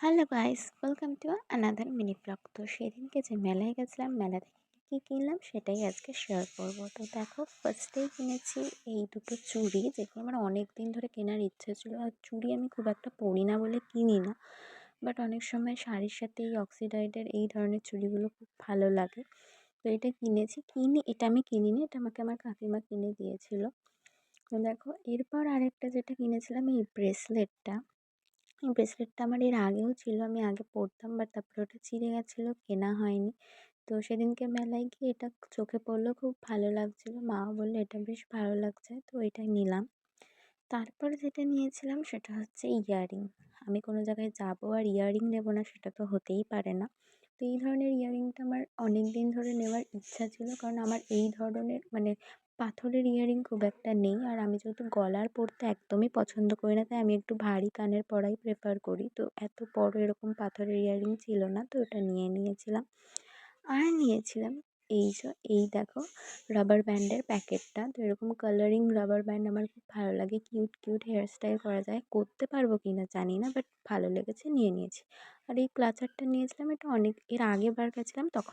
Hello guys, welcome to another mini blog. তো সেদিনকে যে মেলায় গেছিলাম, মেলা থেকে কী কিনলাম সেটাই আজকে শেয়ার করব। তো দেখো, ফার্স্টেই কিনেছি এই দুটো চুড়ি, যেগুলো আমার অনেক দিন ধরে কেনার ইচ্ছে ছিল। আর চুড়ি আমি খুব একটা পরি না বলে কিনি না, বাট অনেক সময় শাড়ির সাথে এই অক্সিডাইজের এই ধরনের চুড়িগুলো খুব ভালো লাগে। তো এটা কিনেছি, এটা আমি কিনিনি, এটা আমাকে আমার কাকিমা কিনে দিয়েছিল। তো দেখো, এরপর আরেকটা যেটা কিনেছিলাম, এই ব্রেসলেটটা। এই ব্রেসলেটটা আমার এর আগেও ছিল, আমি আগে পরতাম, বাট তারপরে ওটা ছিঁড়ে গেছিলো, কেনা হয়নি। তো সেদিনকে মেলায় গিয়ে এটা চোখে পড়লো, খুব ভালো লাগছিলো, মাও বললো এটা বেশ ভালো লাগছে, তো এটাই নিলাম। তারপরে যেটা নিয়েছিলাম সেটা হচ্ছে ইয়াররিং। আমি কোনো জায়গায় যাবো আর ইয়াররিং নেবো না, সেটা তো হতেই পারে না। তো এই ধরনের ইয়াররিংটা আমার অনেক দিন ধরে নেওয়ার ইচ্ছা ছিল, কারণ আমার এই ধরনের পাথরের ইয়াররিং খুব একটা নেই। আর আমি যেহেতু গলার পরতে একদমই পছন্দ করি না, তাই আমি একটু ভারী কানের পরাই প্রেফার করি। তো এত বড় এরকম পাথরের ইয়াররিং ছিল না, তো এটা নিয়েছিলাম। আর নিয়েছিলাম এই দেখো, রাবার ব্যান্ডের প্যাকেটটা। তো এরকম কালারিং রাবার ব্যান্ড আমার খুব ভালো লাগে, কিউট কিউট হেয়ার স্টাইল করা যায়, করতে পারবো কি না জানি না, বাট ভালো লেগেছে, নিয়েছি। আর এই ক্লাচারটা নিয়েছিলাম, এটা অনেক এর আগের বার গেছিলাম তখন